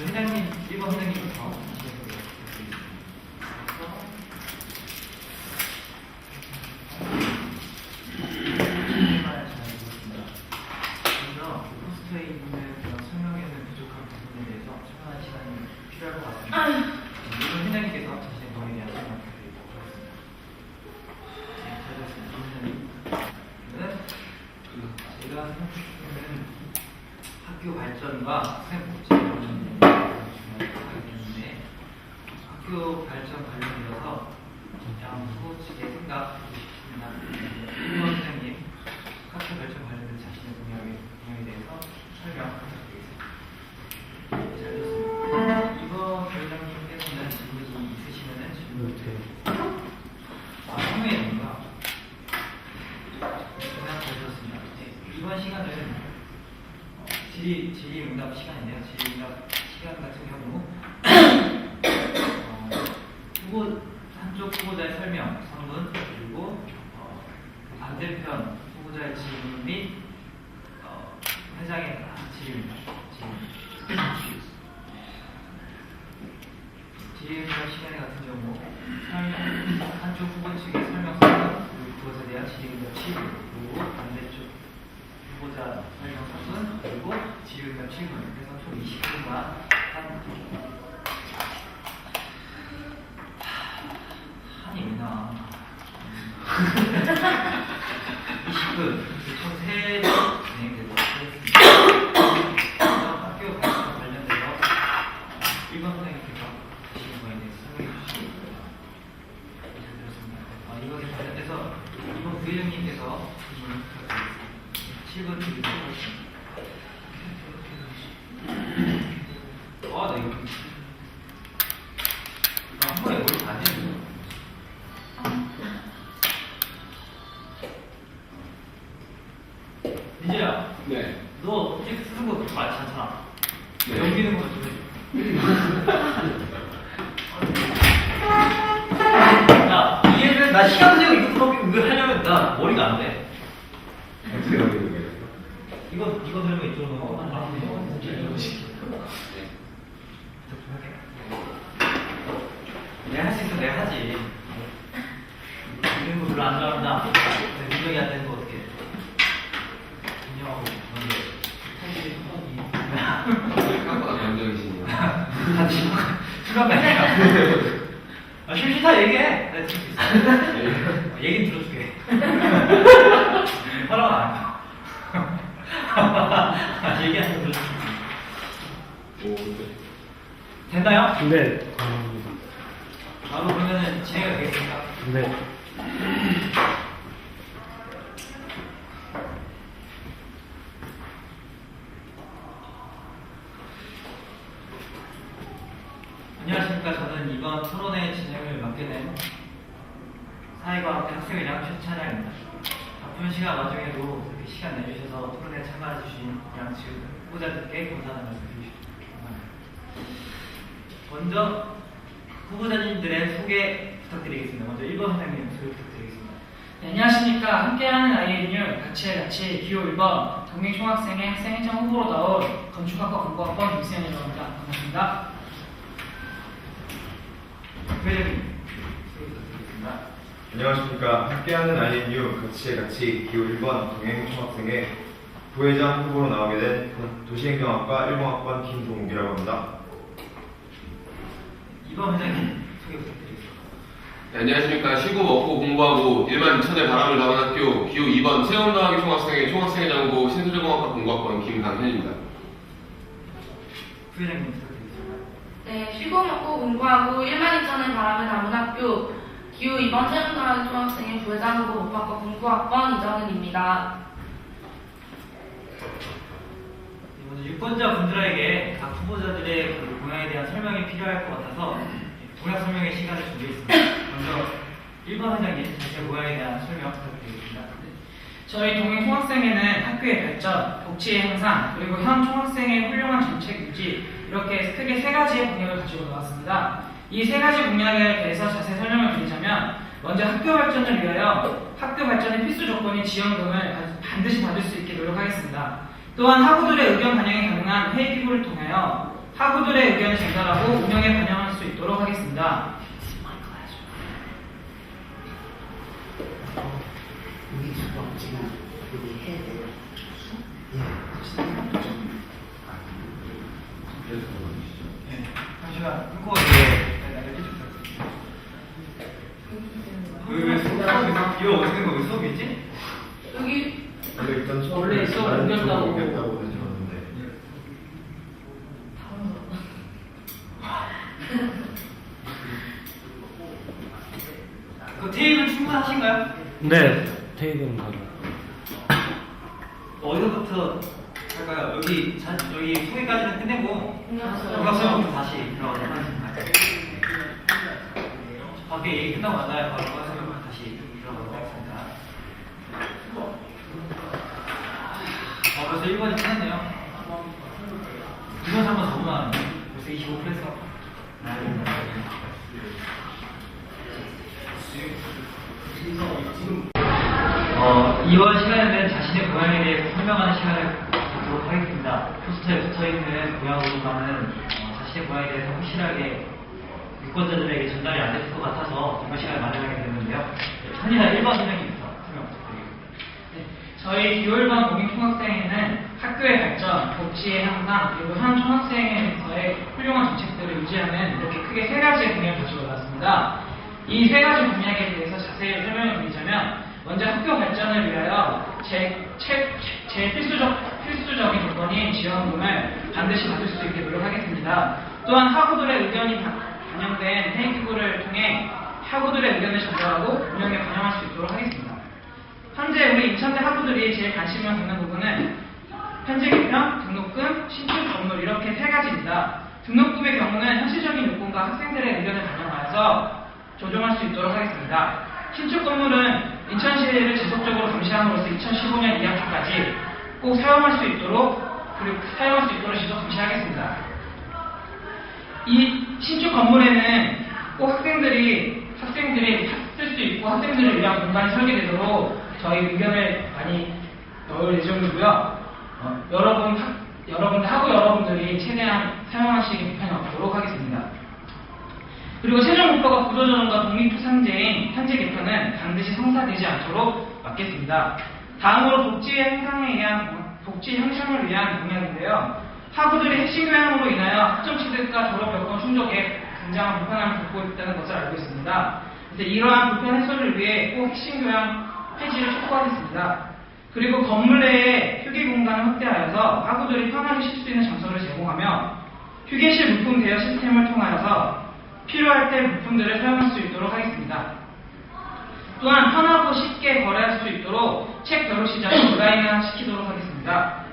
회장님, 1번 회장님부터. 먼저 포스터에 있는 그런 설명에는 부족한 부분에 대해서 충분한 시간이 필요할 것 같습니다. 1번 회장님께서 자신의 거에 대한 설명 부탁드리도록 하겠습니다. 네, 잘 들었습니다. 제가 생각하는 학교 발전과 학생 복지에 관련된 중요한 학교 발전 관련되어서 양후 측의 생각 듣고 싶습니다. 1번 회장님, 학교 발전 관련된 자신의 동향에 대해서 설명 부탁드리겠습니다. 네, 잘 들었습니다. 2번 회장님께서는 질문이 있으시면 질문 주세요. 성명입니다. 잘 들었습니다. 네, 이번 시간은 질의응답 시간인데요. 질의응답 시간 같은 경우 한쪽 후보자의 설명, 성분, 그리고 반대편 후보자의 질문 및 회장의 질의입니다. 질의응답 시간 같은 경우 한쪽 후보 측의 설명, 성분, 그리고 그것에 대한 질의응답 7분, 그리고 반대쪽 후보자 설명 3분, 그리고 질의응답 7분, 그래서 총 20분간 한이 왜 나와? 20분, 총 3번 진행되도록 하겠습니다. 학교 발전 관련돼서 1번 선생님께서 주신 거에 대해서 설명해 주시기 잘 들었습니다. 이것에 관련돼서 2번 부회장님께서 질문 부탁드리겠습니다. 7번 드리도록 하겠습니다. 나 이거 한 번에 머리 다 되는 거. 민재야. 네. 너 프로젝트 쓰는 거 그렇게 많지 않잖아. 네. 넘기는 거 좀 해. 야, 이해는 나 시간 세고 이거 하려면 나 머리가 안 돼. 어떻게 넘기는 거예요? 이거 들면 이쪽으로 넘어가. 내가 할 수 있어, 내가 하지. 이런 거 별로 안 좋아한다. 민정이 안 되는 거 어떻게? 민정하고 생각보다 감정이시네요. 같이 수갑 아니야. 싫다 얘기해. 내가 들을 수 있어. 얘기는 들어줄게. 허락 안 해. 얘기하는 거 들어줄게. 오, 네. 됐나요? 네. 바로 그러면은 진행이 되겠습니다. 네. 안녕하십니까. 저는 이번 토론회 진행을 맡게 된 사회과학 학생회장 최찬양입니다. 바쁜 시간 와중에도 이렇게 시간 내주셔서 토론회에 참가해주신 양측 후보자들께 감사하는 말씀 드리겠습니다. 먼저 후보자님들의 소개 부탁드리겠습니다. 먼저 1번 회장님 소개 부탁드리겠습니다. 네, 안녕하십니까. 함께하는 INU 같이 기호 1번 동행총학생회 학생회장 후보로 나온 건축학과 공부학번 김수현이라고 합니다. 반갑습니다. 부회장님 소개 부탁드리겠습니다. 안녕하십니까. 함께하는 INU 같이 기호 1번 동행총학생회 부회장 후보로 나오게 된 도시행정학과 1공학번 김동욱이라고 합니다. 2번 회장님 소개 부탁드리겠습니다. 네, 안녕하십니까. 쉬고 먹고 공부하고 1만 2천의 바람을 담은 학교 기호 2번 체험과학의 총학생회 총학생회장 후보 신수정학과 공부학번 김강현입니다. 부회장님 부탁드리겠습니다. 네, 쉬고 먹고 공부하고 1만 2천의 바람을 담은 학교 기후 2번 체험과학 중학생의 부회장 후보 목학과 공부학번 이정은입니다. 먼저 유권자 분들에게 각 후보자들의 그 공약에 대한 설명이 필요할 것 같아서 공약 설명의 시간을 준비했습니다. 먼저 1번 회장님 자신의 공약에 대한 설명 부탁드리겠습니다. 저희 동행총학생회는 학교의 발전, 복지의 향상, 그리고 현 총학생의 훌륭한 정책 유지 이렇게 크게 세 가지의 공약을 가지고 나왔습니다. 이 세 가지 공약에 대해서 자세히 설명을 드리자면 먼저 학교 발전을 위하여 학교 발전의 필수 조건인 지원금을 반드시 받을 수 있게 노력하겠습니다. 또한 학우들의 의견 반영이 가능한 가능한 회의기구를 통하여 학우들의 의견을 전달하고 운영에 반영할 수 있도록 하겠습니다. 네, 잠시만 끊고 이제 왜 수업 이거 어떻게 된 거야? 왜 수업이 있지? 여기 원래 일단 수업을 원래 수업 다른 옮겼다고. 쪽으로 옮겼다고는 들었는데 그 테이블 충분하신가요? 네, 테이블은 가져. 어디서부터 할까요? 여기 소개까지는 끝내고 교과서부터 다시 들어가도록 하겠습니다. 밖에 얘기 끝나고 만나요. 바로 교과서부터 다시 들어가도록 하겠습니다. 벌써 1번이 끝났네요. 2번, 3번, 4번 벌써 25%가 이번 시간에는 자신의 고향에 대해 설명하는 시간을 갖도록 하겠습니다. 포스터에 붙어있는 고향으로만은 자신의 고향에 대해서 확실하게 유권자들에게 전달이 안 될 것 같아서 이번 시간을 마련하게 되는데요. 선이나 1번 선생님부터 설명 부탁드리겠습니다. 네, 저희 기호1번 공익총학생회는 학교의 발전, 복지의 향상, 그리고 현 총학생회에서의 훌륭한 정책들을 유지하는 이렇게 크게 세 가지의 공약을 가지고 나왔습니다. 이 세 가지 공약에 대해서 자세히 설명을 드리자면, 먼저 학교 발전을 위하여 제일 필수적인 조건인 지원금을 반드시 받을 수 있게 노력하겠습니다. 또한 학우들의 의견이 반영된 회의기구를 통해 학우들의 의견을 전달하고 운영에 반영할 수 있도록 하겠습니다. 현재 우리 인천대 학우들이 제일 관심을 갖는 부분은 현재 개편, 등록금, 신축 건물 이렇게 세 가지입니다. 등록금의 경우는 현실적인 요건과 학생들의 의견을 반영하여서 조정할 수 있도록 하겠습니다. 신축 건물은 인천시를 지속적으로 감시함으로써 2015년 2학기까지 꼭 사용할 수 있도록 지속 감시하겠습니다. 이 신축 건물에는 꼭 학생들이 쓸 수 있고 학생들을 위한 공간이 설계되도록 저희 의견을 많이 넣을 예정이고요. 여러분들이 최대한 사용하시기 불편이 없도록 하겠습니다. 그리고 최종 목표가 구조조정과 독립부상제인 현재 개편은 반드시 성사되지 않도록 막겠습니다. 다음으로 복지 향상을 위한 공약인데요. 학우들이 핵심 교양으로 인하여 학점 취득과 졸업 여건 충족에 굉장한 불편함을 겪고 있다는 것을 알고 있습니다. 그래서 이러한 불편 해소를 위해 꼭 핵심 교양 폐지를 촉구하겠습니다. 그리고 건물 내에 휴게 공간을 확대하여서 학우들이 편하게 쉴 수 있는 장소를 제공하며 휴게실 물품 대여 시스템을 통하여서 필요할 때 물품들을 사용할 수 있도록 하겠습니다. 또한 편하고 쉽게 거래할 수 있도록 책 벼룩 시장을 온라인화 시키도록 하겠습니다.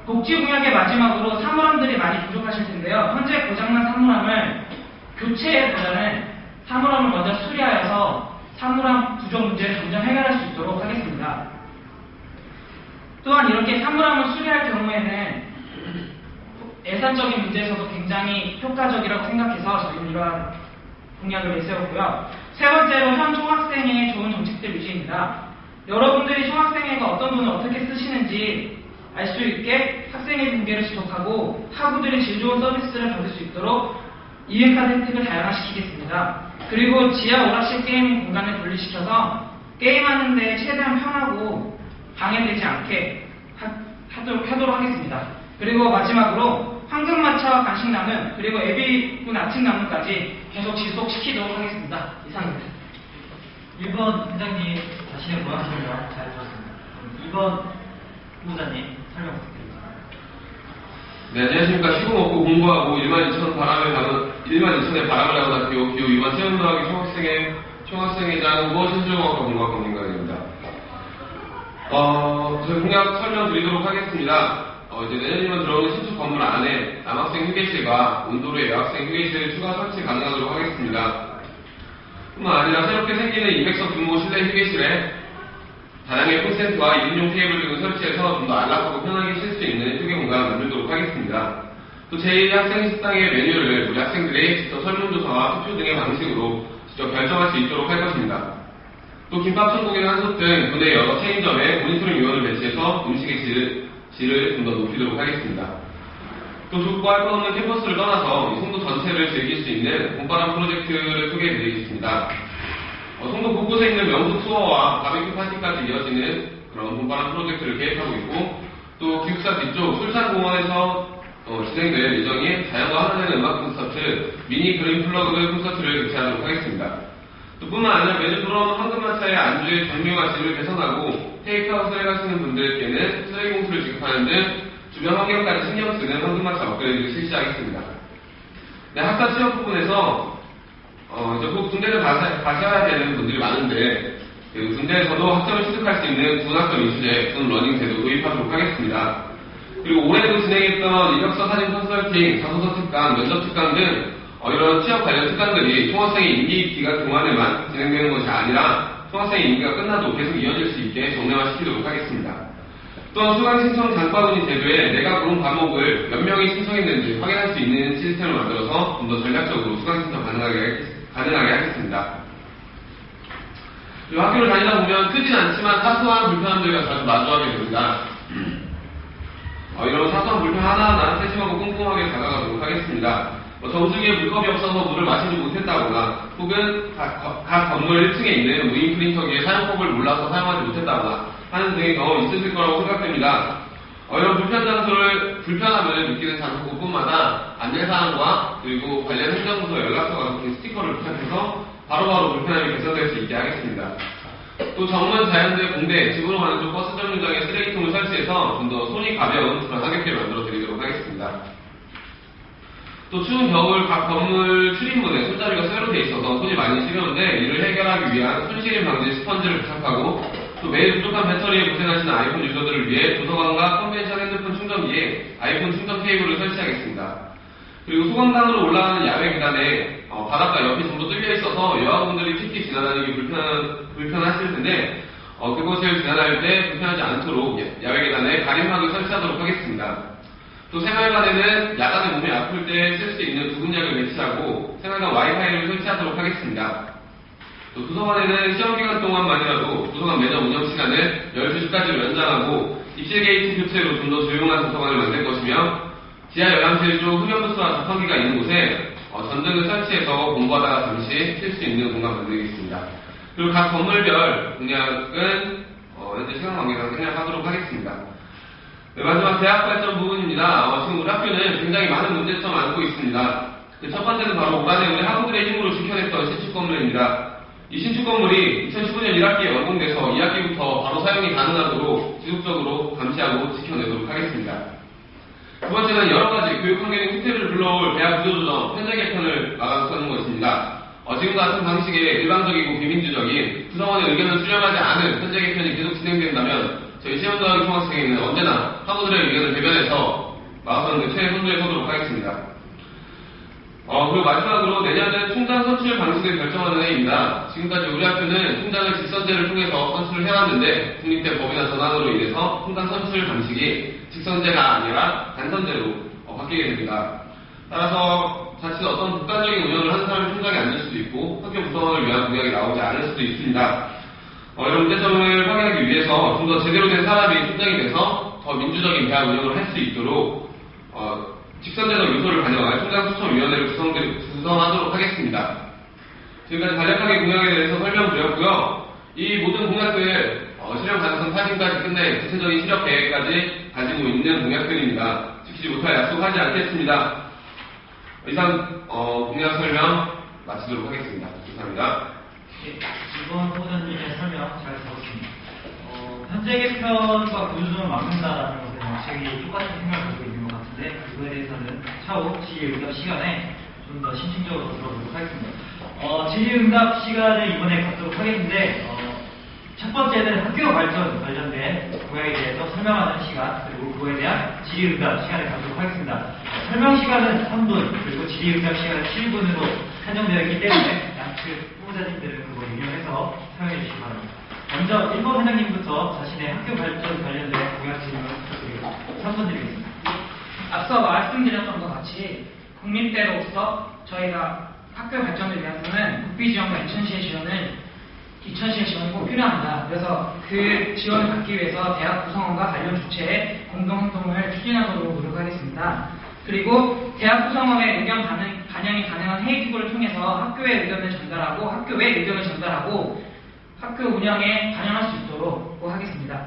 복지 공약의 마지막으로 사물함들이 많이 부족하실 텐데요. 현재 고장난 사물함을 교체보다는 사물함을 먼저 수리하여서 사물함 부족 문제를 점점 해결할 수 있도록 하겠습니다. 또한 이렇게 사물함을 수리할 경우에는 예산적인 문제에서도 굉장히 효과적이라고 생각해서 저희는 이러한 공약을 내세웠고요. 세 번째로 현 총학생회의 좋은 정책들 유지입니다. 여러분들이 총학생회가 어떤 돈을 어떻게 쓰시는지 알 수 있게 학생회 분배를 지속하고 학우들이 질 좋은 서비스를 받을 수 있도록 이행카드 혜택을 다양화시키겠습니다. 그리고 지하 오락실 게임 공간을 분리시켜서 게임하는 데 최대한 편하고 방해되지 않게 하도록 하겠습니다. 그리고 마지막으로 황금마차와 간식나눔 그리고 애비군 아침나눔까지 계속 지속시키도록 하겠습니다. 이상입니다. 1번 회장님 자신의 고향 설명 잘 들었습니다. 2번 후보자님 설명 부탁드립니다. 네, 안녕하십니까. 쉬고 먹고 공부하고 1만 2천의 바람을 나는 학교 기호 2번 세운더하기 총학생회장 후보 신수정학과 공부학과 김강입니다. 저희 공약 설명드리도록 하겠습니다. 이제 내년이면 들어오는 신축 건물 안에 남학생 휴게실과 온도로의 여학생 휴게실을 추가 설치 가능하도록 하겠습니다. 뿐만 아니라 새롭게 생기는 200석 규모 실내 휴게실에 다량의 콘센트와 1인용 테이블 등을 설치해서 좀 더 안락하고 편하게 쉴 수 있는 휴게 공간을 만들도록 하겠습니다. 또 제2학생 식당의 메뉴를 우리 학생들이 직접 설문조사와 투표 등의 방식으로 직접 결정할 수 있도록 할 것입니다. 또 김밥 천국이나 한솥 등 국내 여러 체인점에 모니터링 요원을 배치해서 음식의 질을 질을 좀 더 높이도록 하겠습니다. 또 좁고 할 것 없는 캠퍼스를 떠나서 이 송도 전체를 즐길 수 있는 봄바람 프로젝트를 소개해드리겠습니다. 송도 곳곳에 있는 명소 투어와 바베큐 파티까지 이어지는 그런 봄바람 프로젝트를 계획하고 있고, 또 기숙사 뒤쪽 술산공원에서 진행될 예정인 자연과 하나 되는 음악 콘서트, 미니 그린 플러그 콘서트를 개최하도록 하겠습니다. 또 뿐만 아니라 매주 돌아오는 황금마차의 안주의 종류와 질을 개선하고 테이크아웃을 해가시는 분들께는 쓰레기 봉투를 지급하는 등 주변 환경까지 신경 쓰는 황금마차 업그레이드를 실시하겠습니다. 네, 학사 취업 부분에서 이제 곧 군대를 가셔야 되는 분들이 많은데, 그 군대에서도 학점을 취득할 수 있는 군학점 이수제, 군 러닝 제도 도입하도록 하겠습니다. 그리고 올해도 진행했던 이력서 사진 컨설팅, 자소서 특강, 면접 특강 등 이런 취업 관련 특강들이 총학생의 임기 기간 동안에만 진행되는 것이 아니라 총학생의 임기가 끝나도 계속 이어질 수 있게 정례화시키도록 하겠습니다. 또한 수강 신청 장바구니 제도에 내가 고른 과목을 몇 명이 신청했는지 확인할 수 있는 시스템을 만들어서 좀 더 전략적으로 수강 신청 가능하게 하겠습니다. 그리고 학교를 다니다 보면 크진 않지만 사소한 불편함들과 자주 마주하게 됩니다. 이런 사소한 불편 하나하나 세심하고 꼼꼼하게 다가가도록 하겠습니다. 정수기에 물컵이 없어서 물을 마시지 못했다거나, 혹은 각 건물 1층에 있는 무인 프린터기의 사용법을 몰라서 사용하지 못했다거나 하는 등의 경험이 있으실 거라고 생각됩니다. 이런 불편함을 느끼는 장소곳곳마다 안내사항과 그리고 관련 행정부서 연락처가 적힌 스티커를 부착해서 바로바로 불편함이 개선될 수 있게 하겠습니다. 또 정문 자연대 공대 집으로 가는 쪽 버스 정류장에 쓰레기통을 설치해서 좀 더 손이 가벼운 그런 하객길 만들어 드리도록 하겠습니다. 또 추운 겨울 각 건물 출입문에 손잡이가 쇠로 되어 있어서 손이 많이 시려운데, 이를 해결하기 위한 손시림 방지 스펀지를 부착하고, 또 매일 부족한 배터리에 고생하시는 아이폰 유저들을 위해 도서관과 컨벤션 핸드폰 충전기에 아이폰 충전 케이블을 설치하겠습니다. 그리고 소강당으로 올라가는 야외 계단에 바닷가 옆이 전부 뚫려 있어서 여학원들이 특히 지나다니기 불편하실 텐데, 그곳을 지나다닐 때 불편하지 않도록 야외 계단에 가림막을 설치하도록 하겠습니다. 또 생활관에는 야간에 몸이 아플 때 쓸 수 있는 구근약을 배치하고 생활관 와이파이를 설치하도록 하겠습니다. 또 도서관에는 시험기간 동안만이라도 도서관 매점 운영 시간을 12시까지 연장하고 입실 게이트 교체로 좀 더 조용한 도서관을 만들 것이며, 지하 열람실 쪽 흡연부스와 자판기가 있는 곳에 전등을 설치해서 공부하다가 잠시 쉴 수 있는 공간 만들겠습니다. 그리고 각 건물별 공약은 현재 시간 관계상 생략하도록 하겠습니다. 네, 마지막 대학 발전 부분입니다. 지금 우리 학교는 굉장히 많은 문제점을 안고 있습니다. 첫 번째는 바로 올 한해 우리 학우들의 힘으로 지켜냈던 신축 건물입니다. 이 신축 건물이 2015년 1학기에 완공돼서 2학기부터 바로 사용이 가능하도록 지속적으로 감시하고 지켜내도록 하겠습니다. 두 번째는 여러 가지 교육 환경의 후퇴를 불러올 대학 구조조정, 현장 개편을 막아서는 것입니다. 지금 같은 방식의 일방적이고 비민주적인 구성원의 의견을 수렴하지 않은 현장 개편이 계속 진행된다면 저희 시험자학 총학생회는 언제나 학우들의 의견을 대변해서 막아서는 최애 선두에 서도록 하겠습니다. 그리고 마지막으로 내년은 총장 선출 방식을 결정하는 해입니다. 지금까지 우리 학교는 총장을 직선제를 통해서 선출을 해왔는데, 국립대 법이나 전환으로 인해서 총장 선출 방식이 직선제가 아니라 단선제로 바뀌게 됩니다. 따라서 자칫 어떤 극단적인 운영을 하는 사람이 총장에 앉을 수도 있고 학교 구성원을 위한 공약이 나오지 않을 수도 있습니다. 이런 문제점을 확인하기 위해서 좀 더 제대로 된 사람이 총장이 돼서 더 민주적인 대학 운영을 할 수 있도록 직선제적 요소를 반영한 총장추천위원회를 구성하도록 하겠습니다. 지금까지 간략하게 공약에 대해서 설명드렸고요. 이 모든 공약들 실현 가능성 타진까지 끝내 구체적인 실업 계획까지 가지고 있는 공약들입니다. 지키지 못할 약속하지 않겠습니다. 이상 공약 설명 마치도록 하겠습니다. 감사합니다. 이번 후보자님의 설명 잘 들었습니다. 현재 개편과 구조조정을 막는다라는 것에 정책이 똑같은 생각을 가지고 있는 것 같은데, 그거에 대해서는 차후 질의응답 시간에 좀 더 심층적으로 들어보도록 하겠습니다. 질의응답 시간을 이번에 갖도록 하겠는데, 첫 번째는 학교 발전 관련된 공약에 대해서 설명하는 시간, 그리고 그거에 대한 질의응답 시간을 갖도록 하겠습니다. 설명 시간은 3분, 그리고 질의응답 시간은 7분으로 한정되어 있기 때문에 양측 후보자님들은 그거 유념해서 사용해 주시기 바랍니다. 먼저 1번 회장님부터 자신의 학교 발전 관련된 공약 질문을 부탁드립니다. 3분 드리겠습니다. 앞서 말씀드렸던 것 같이 국민대로서 저희가 학교 발전을 위해서는 국비지원과 유천시의 지원을 2000시의 지원이 꼭 필요합니다. 그래서 그 지원을 받기 위해서 대학 구성원과 관련 주체의 공동행동을 추진하도록 노력하겠습니다. 그리고 대학 구성원의 의견 반영이 가능한 회의기구를 통해서 학교의 의견을 전달하고 학교 외 의견을 전달하고 학교 운영에 반영할 수 있도록 하겠습니다.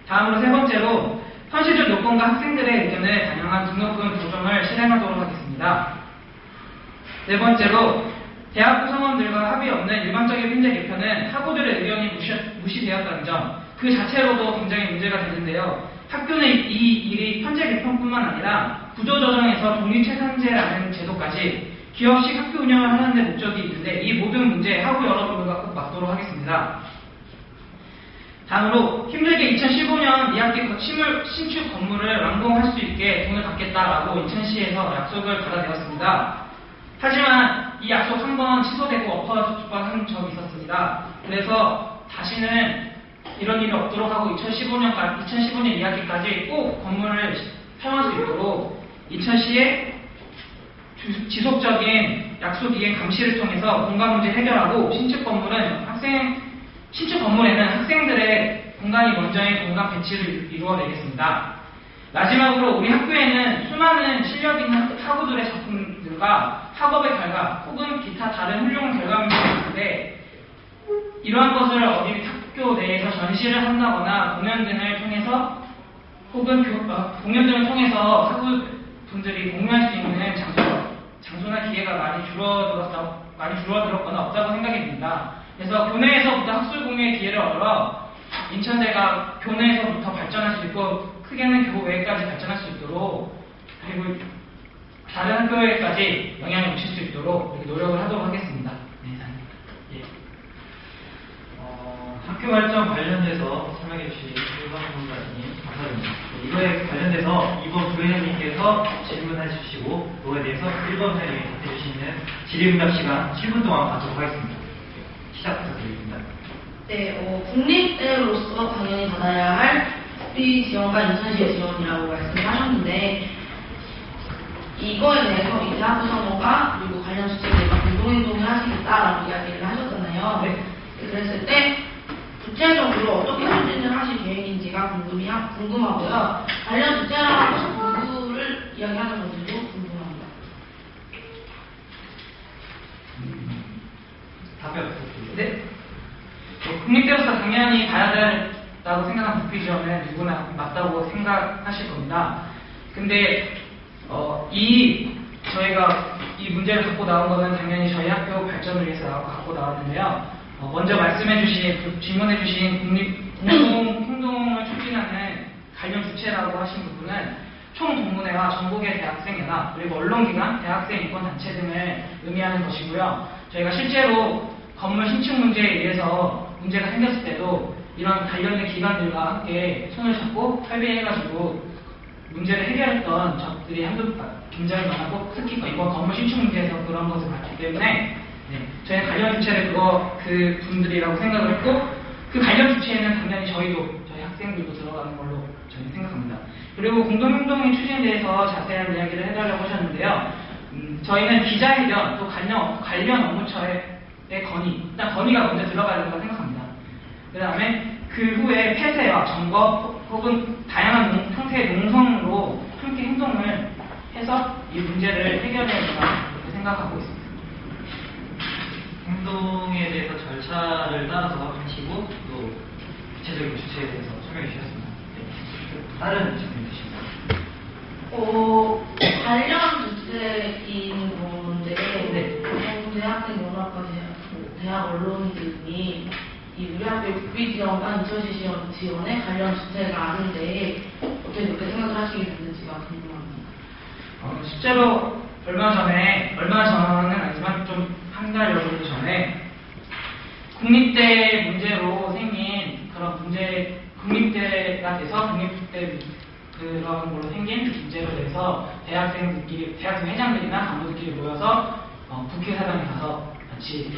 다음으로 세 번째로 현실적 요건과 학생들의 의견을 반영한 등록금 조정을 실행하도록 하겠습니다. 네 번째로 대학 구성원들과 합의 없는 일방적인 편제 개편은 학우들의 의견이 무시되었다는 점, 그 자체로도 굉장히 문제가 되는데요. 학교는 이 일이 편제 개편뿐만 아니라 구조조정에서 독립채산제라는 제도까지 기업식 학교 운영을 하는 데 목적이 있는데 이 모든 문제에 학우 여러분들과 꼭 맞도록 하겠습니다. 다음으로 힘들게 2015년 2학기 신축 건물을 완공할 수 있게 돈을 받겠다라고 인천시에서 약속을 받아내었습니다. 하지만 이 약속 한번 취소되고 엎어한 적이 있었습니다. 그래서 다시는 이런 일이 없도록 하고 2015년 2학기까지 꼭 건물을 사용할 수 있도록 인천시의 지속적인 약속 이행 감시를 통해서 공간 문제 해결하고 신축 건물에는 학생들의 공간이 먼저인 공간 배치를 이루어내겠습니다. 마지막으로 우리 학교에는 수많은 실력 있는 학우들의 작품들과 학업의 결과 혹은 기타 다른 훌륭한 결과물들이 있는데 이러한 것을 어디 학교 내에서 전시를 한다거나 공연 등을 통해서 혹은 공연 등을 통해서 학우분들이 공유할 수 있는 장소나 기회가 많이 줄어들었거나 없다고 생각이 듭니다. 그래서 교내에서부터 학술 공유의 기회를 얻어 인천대가 교내에서부터 발전할 수 있고 크게는 교외까지 발전할 수 있도록 그리고 다른 학교에까지 영향을 미칠 수 있도록 이렇게 노력을 하도록 하겠습니다. 네, 예. 학교 발전 관련돼서 설명해주신 일반 본사님 감사드립니다. 이거에 관련돼서 2번 부회장님께서 질문해 주시고 그거에 대해서 1번 부회장님이 답해 주시는 질의응답 시간 7분 동안 갖도록 하겠습니다. 시작 부탁드립니다. 네, 국립대로서 당연히 받아야 할 국비 지원과 인천시의 지원이라고 말씀하셨는데 이거에 대해서 이 대학 구성원과 그리고 관련 주체들과 공동행동을 하시겠다라고 이야기를 하셨잖아요. 네. 그랬을 때 구체적으로 어떻게 추진을 하실 계획인지가 궁금하고요. 관련 주체랑 누구를 이야기하는 건지도 궁금합니다. 답변 부탁드립니다. 네. 국립대로서 당연히 봐야 된다고 생각하는 국비 지원은 누구나 맞다고 생각하실 겁니다. 근데 저희가 이 문제를 갖고 나온 거는 당연히 저희 학교 발전을 위해서 갖고 나왔는데요. 먼저 질문해주신 공동행동을 추진하는 관련 주체라고 하신 부분은 총동문회와 전국의 대학생연합 그리고 언론기관, 대학생 인권단체 등을 의미하는 것이고요. 저희가 실제로 건물 신축 문제에 의해서 문제가 생겼을 때도 이런 관련된 기관들과 함께 손을 잡고 협의해가지고 문제를 해결했던 적들이 굉장히 많았고 특히 이번 건물 신축 문제에서 그런 것을 봤기 때문에 저희 관련 주체를 그 분들이라고 생각을 했고 그 관련 주체에는 당연히 저희 학생들도 들어가는 걸로 저는 생각합니다. 그리고 공동행동의 추진에 대해서 자세한 이야기를 해달라고 하셨는데요. 저희는 기자회견 또 관련 업무처의 일단 건의가 먼저 들어가야 된다고 생각합니다. 그 다음에 그 후에 폐쇄와 점거 혹은 다양한 형태의 농성으로 함께 행동을 해서 이 문제를 해결해야 된다 이렇게 생각하고 있습니다. 행동에 대해서 절차를 따라서 하시고 또 구체적인 주체에 대해서 설명해 주셨습니다. 네. 다른 질문 있으십니까? 관련 주체인 건데 대학생 연합과 대학 언론 등이 우리 학교의 국비 지원과 인천시 지원에 관련 주체가 아닌데 어떻게 그렇게 생각을 하시게 됐는지가 궁금합니다. 실제로 얼마 전은 아니지만 좀 한 달 정도 전에 국립대 문제로 생긴 그런 문제, 국립대가 돼서 국립대 그런 걸로 생긴 문제로 대해서 대학생 회장들이나 간부들끼리 모여서 국회사당에 가서 같이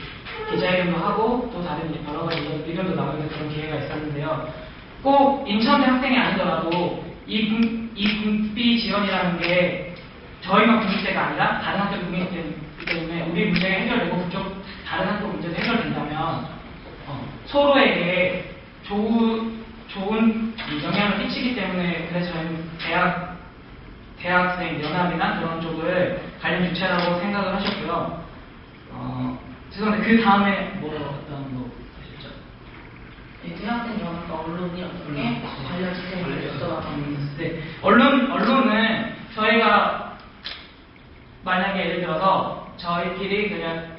기자회견도 하고 또 다른 여러 가지 의견도 나누는 그런 기회가 있었는데요. 꼭 인천대 학생이 아니더라도 이 국비 지원이라는 게 저희만 국립대가 아니라 다른 학교 국립대이기 때문에 우리 문제가 해결되고 그쪽 다른 학교 문제도 해결된다면 서로에게 좋은 영향을 끼치기 때문에 그래서 저희는 대학생 연합이나 그런 쪽을 관련 주체라고 생각을 하셨고요. 죄송한데 그 다음에 어떤 거 하셨죠? 네, 대학생 연합과 언론이 어떻게 관련 주제를 여쭤봤습니다. 네, 언론은 저희가 만약에 예를 들어서 저희끼리 그냥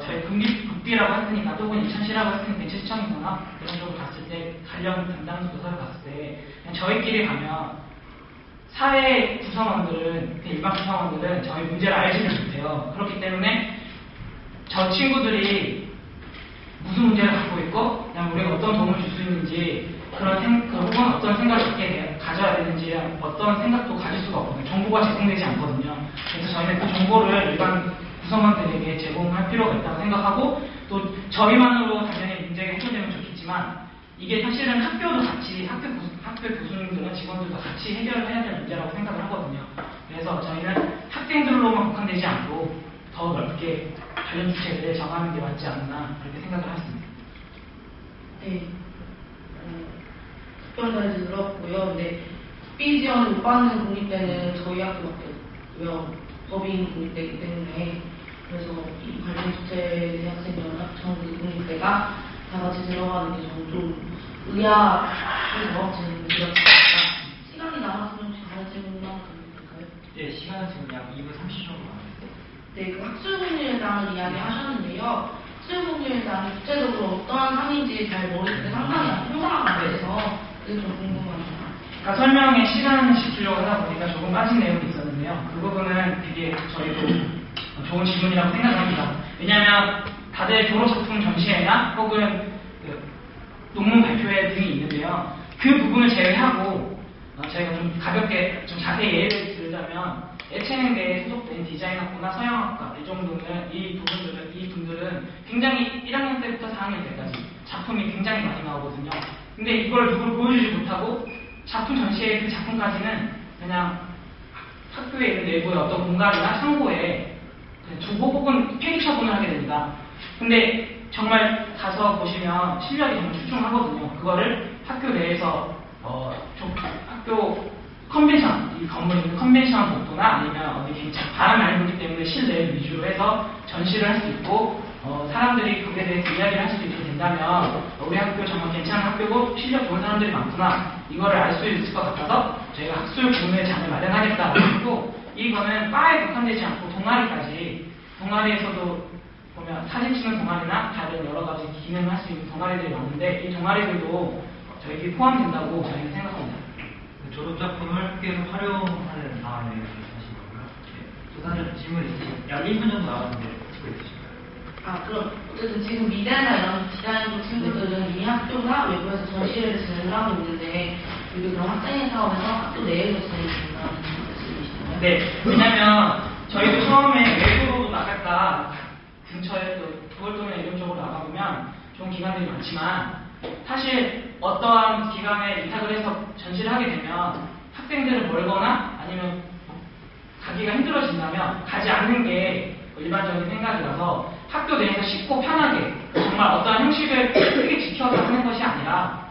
저희 국비라고 했으니까 또는 인천시라고 했으니까 인천시청이거나 그런 쪽으로 갔을 때 관련 담당 부서를 갔을 때 그냥 저희끼리 가면 사회 구성원들은 일반 구성원들은 저희 문제를 알지를 못해요. 그렇기 때문에 저 친구들이 무슨 문제를 갖고 있고 그냥 우리가 어떤 도움을 줄 수 있는지 혹은 어떤 생각을 가져야 되는지 어떤 생각도 가질 수가 없거든요. 정보가 제공되지 않거든요. 그래서 저희는 그 정보를 일반 구성원들에게 제공할 필요가 있다고 생각하고 또 저희만으로 당연히 문제가 해결되면 좋겠지만 이게 사실은 학교도 같이 학교 교수님들과 직원들과 같이 해결을 해야 될 문제라고 생각을 하거든요. 그래서 저희는 학생들로만 국한되지 않고 더 넓게 관련 주체를 정하는 게 맞지 않나 그렇게 생각을 했습니다. 네. 답변까지 들었고요. 근데 국비 지원을 못 받는 국립대는 저희 학교밖에 없고요. 법인 국립대이기 때문에 그래서 이 관련 주체 대학생연합 전국 국립대가 다 같이 들어가는 게 저는 좀 의아해서 질문 드렸습니다. 시간이 남았으면 혹시 다른 질문만 드릴까요? 예, 시간은 지금 약 2분 30초 정도 남았는데. 네, 그 학술공유회장을 이야기하셨는데요. 학술공유회장이 구체적으로 어떠한 상인지 잘 모르는데 상상이 안 표상화가 안 돼서 그게 좀 궁금합니다. 그러니까 설명에 시간을 지키려고 하다 보니까 조금 빠진 내용이 있었는데요. 그 부분은 되게 저희도 좋은 질문이라고 생각합니다. 왜냐하면 다들 졸업작품 전시회나 혹은 그 논문 발표회 등이 있는데요. 그 부분을 제외하고 저희가 좀 가볍게 좀 자세히 예를 들자면 예체능대에 소속된 디자인학부나 서양학과 이 정도는 이 분들은 굉장히 1학년 때부터 4학년 때까지 작품이 굉장히 많이 나오거든요. 근데 이걸 누굴 보여주지 못하고 작품 전시회 그 작품까지는 그냥 학교에 있는 내부의 어떤 공간이나 창고에 두고 혹은 폐기 처분을 하게 됩니다. 근데 정말 가서 보시면 실력이 정말 출중하거든요. 그거를 학교 내에서 학교 컨벤션, 이 건물에 있는 컨벤션 복도나 아니면 어디 바람이 많이 불기 때문에 실내 위주로 해서 전시를 할 수 있고 사람들이 거기에 대해서 이야기를 할 수 있게 된다면 우리 학교 정말 괜찮은 학교고 실력 좋은 사람들이 많구나 이거를 알 수 있을 것 같아서 저희가 학술 공유회장을 마련하겠다고 했고 이거는 바에 국한되지 않고 동아리에서도 보면 사진 찍는 동아리나 다른 여러 가지 기능을 할 수 있는 동아리들이 많은데 이 동아리들도 저희들이 포함된다고 저희는 생각합니다. 졸업작품을 학교에서 활용하는 방안을 하신 거고요. 네. 또 다른 질문 있으시면 약 1분 정도 남았는데 듣고 있으실까요? 그럼 어쨌든 지금 미대나 이런 디자인 쪽 친구들은 이 학교나 외부에서 전시회를 진행하고 있는데 여기 그럼 학생회 사업에서 학교 내에서 진행된다는 말씀이시나요? 네, 왜냐면 저희도 처음에 외부로도 나갈까 근처에 또 부월동이나 이런 쪽으로 나가보면 좋은 기관들이 많지만 사실 어떠한 기관에 위탁을 해서 전시를 하게 되면 학생들을 멀거나 아니면 가기가 힘들어진다면 가지 않는 게 일반적인 생각이라서 학교 내에서 쉽고 편하게 정말 어떠한 형식을 크게 지켜서 하는 것이 아니라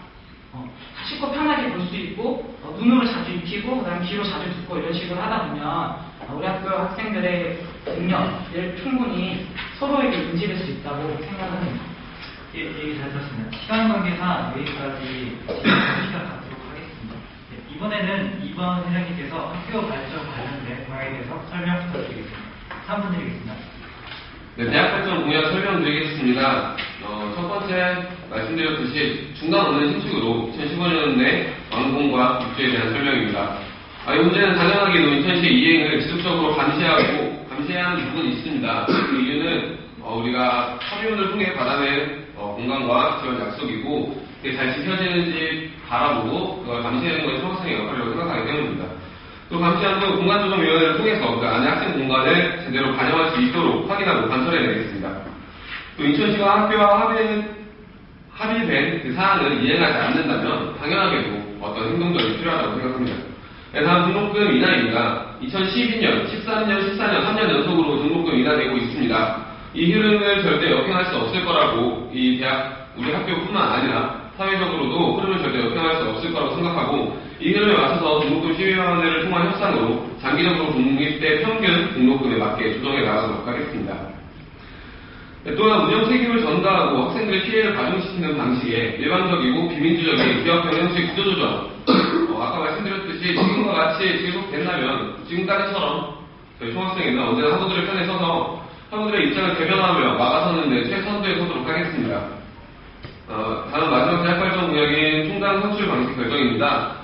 쉽고 편하게 볼 수 있고 눈으로 자주 익히고 그다음에 귀로 자주 듣고 이런 식으로 하다 보면 우리 학교 학생들의 능력을 충분히 서로에게 인지될 수 있다고 생각을 합니다. 예, 얘기 잘 들었습니다. 시간 관계상 여기까지 시간 갖도록 하겠습니다. 네, 이번에는 이번 회장님께서 학교 발전 관련된 방향에 대해서 설명 부탁드리겠습니다. 3분 드리겠습니다. 네, 대학 발전 공약 설명드리겠습니다. 첫 번째 말씀드렸듯이 중간 없는 신축으로 2015년에 완공과 입주에 대한 설명입니다. 이 문제는 당연하게도 인천시의 이행을 지속적으로 감시해야 하는 부분이 있습니다. 그 이유는 우리가 협의문을 통해 받아낸 공간과 지원 약속이고 그게 잘 지켜지는지 바라보고 그걸 감시하는 것이 초학생의 역할이라고 생각하기 때문입니다. 또 감시하는 공간조정위원회를 통해서 그 안에 학생 공간을 제대로 반영할 수 있도록 확인하고 관철해내겠습니다. 또 인천시가 학교와 합의된 그 사항을 이행하지 않는다면 당연하게도 어떤 행동들이 필요하다고 생각합니다. 다음 등록금 인하입니다. 2012년, 13년, 3년 연속으로 등록금 인하되고 있습니다. 이 흐름을 절대 역행할 수 없을 거라고 이 대학 우리 학교뿐만 아니라 사회적으로도 흐름을 절대 역행할 수 없을 거라고 생각하고 이 흐름에 맞춰서 등록금 시위원회를 통한 협상으로 장기적으로 국립대 평균 등록금에 맞게 조정해 나가도록 하겠습니다. 또한 운영 책임을 전가하고 학생들의 피해를 가중시키는 방식의 일반적이고 비민주적인 기업형 형식 구조조정 아까 말씀드렸듯이 지금과 같이 지속된다면 지금까지처럼 저희 총학생회는 언제나 학우들의 편에 서서 학우들의 입장을 대변하며 막아서는 데 최선두에 서도록 하겠습니다. 다음 마지막 재학발전 공약인 총장 선출 방식 결정입니다.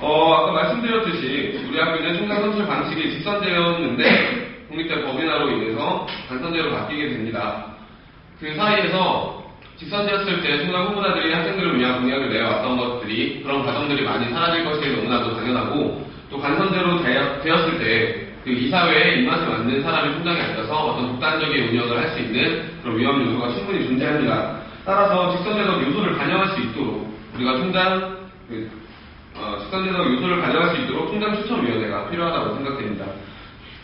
아까 말씀드렸듯이 우리 학교는 총장 선출 방식이 직선제였는데 국립대 법인화로 인해서 단선제로 바뀌게 됩니다. 그 사이에서 직선제였을 때 총장 후보자들이 학생들을 위한 공약을 내어왔던 것들이 그런 과정들이 많이 사라질 것이 너무나도 당연하고 또 간선제로 되었을 때 그 이사회에 입맛에 맞는 사람이 총장에 앉아서 어떤 독단적인 운영을 할 수 있는 그런 위험 요소가 충분히 존재합니다. 따라서 직선제적 요소를 반영할 수 있도록 우리가 총장 직선제적 요소를 반영할 수 있도록 총장 추천위원회가 필요하다고 생각됩니다.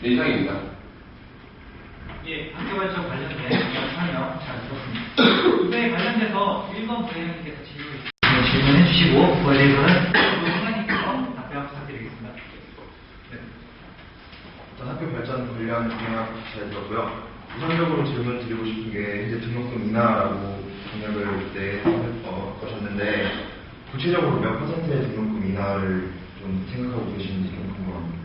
네, 이상입니다. 예, 학교 발전 관련된 설명 잘 들었습니다. 이거에 관련돼서 1번 부회장님께서 질문해 주시고 그거에 대해서는 총장님께서 답변 부탁드리겠습니다. 일단 학교 발전 관련 공약 잘 들었고요. 우선적으로 질문 드리고 싶은 게 이제 등록금 인하라고 공약을 그때 거셨는데 구체적으로 몇 퍼센트의 등록금 인하를 좀 생각하고 계시는지 좀 궁금합니다.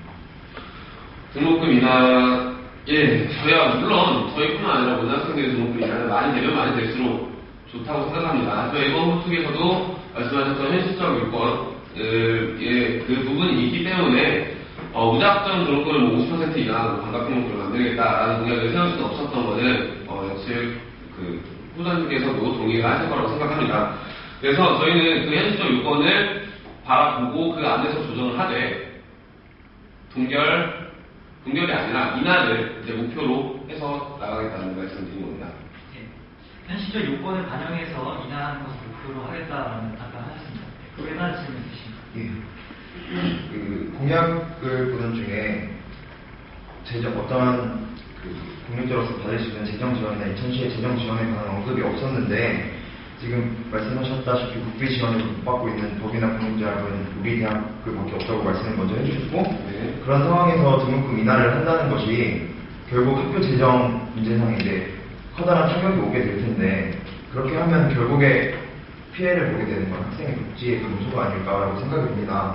등록금 인하, 예, 저야 물론 저희뿐만 아니라 모든 학생들의 등록금 인하는 많이 되면 많이 될수록 좋다고 생각합니다. 저희 이번 후투에서도 말씀하셨던 현실적 요건의 그 부분이 있기 때문에 무작정 등록금을 50% 이하로 반값 등록금을 만들겠다라는 공약을 세울 수는 없었던 것은 역시 그 후보자님께서도 동의를 하실 거라고 생각합니다. 그래서 저희는 그 현실적 요건을 바라보고 그 안에서 조정을 하되 동결이 아니라 인하를 이제 목표로 해서 나가겠다는 말씀을 드린 겁니다. 예, 현실적 요건을 반영해서 인하하는 것을 목표로 하겠다라는 답변하셨습니다. 그에 대한 질문 있으십니까? 예. 그 공약을 보는 중에 어떠한 공력자로서 받을 수 있는 재정 지원이나 2000시의 재정 지원에 관한 언급이 없었는데 지금 말씀하셨다시피 국비 지원을 못 받고 있는 법이나 공력자는 우리 대학교밖에 없다고 말씀을 먼저 해주셨고 네. 그런 상황에서 등록금 인하를 한다는 것이 결국 학교 재정 문제상에 이제 커다란 충격이 오게 될 텐데 그렇게 하면 결국에 피해를 보게 되는 건 학생의 복지의 감소가 아닐까라고 생각이 듭니다.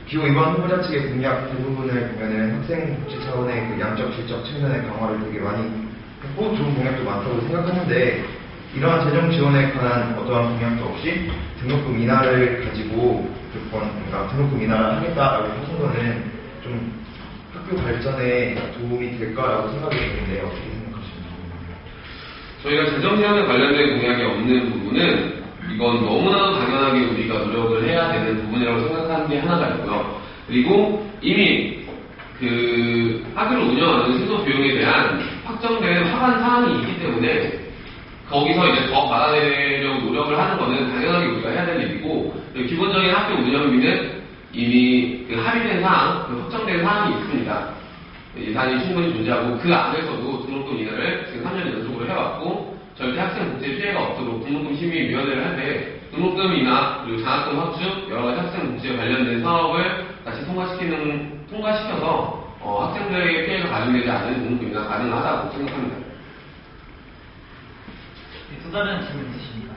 기호 2번 후보자 측의 공약 대부분을 보면은 학생 복지 차원의 그 양적, 질적 측면의 강화를 되게 많이 했고 좋은 공약도 많다고 생각하는데 이러한 재정 지원에 관한 어떠한 공약도 없이 등록금 인하를 가지고 그러니까 등록금 인하를 하겠다라고 하신 거는 좀 학교 발전에 도움이 될까라고 생각이 드는데 어떻게 생각하시는지 궁금합니다. 저희가 재정 지원에 관련된 공약이 없는 부분은 이건 너무나도 당연하게 우리가 노력을 해야 되는 부분이라고 생각하는 게 하나가 있고요. 그리고 이미 그 학교를 운영하는 수도 비용에 대한 확정된 하반 사항이 있기 때문에 거기서 이제 더 받아내려고 노력을 하는 것은 당연하게 우리가 해야 될 일이고 기본적인 학교 운영비는 이미 그 합의된 사항, 그 확정된 사항이 있습니다. 예산이 충분히 존재하고 그 안에서도 등록금 인하를 지금 3년 연속으로 해왔고 절대 학생 복지에 피해가 없도록 등록금 심의위원회를 할 때 등록금 인하 그리고 장학금 확충 여러 가지 학생 복지에 관련된 사업을 다시 통과시켜서 학생들에게 피해가 가중되지 않은 등록금 인하 가능하다고 생각합니다. 네, 또 다른 질문 있으십니까?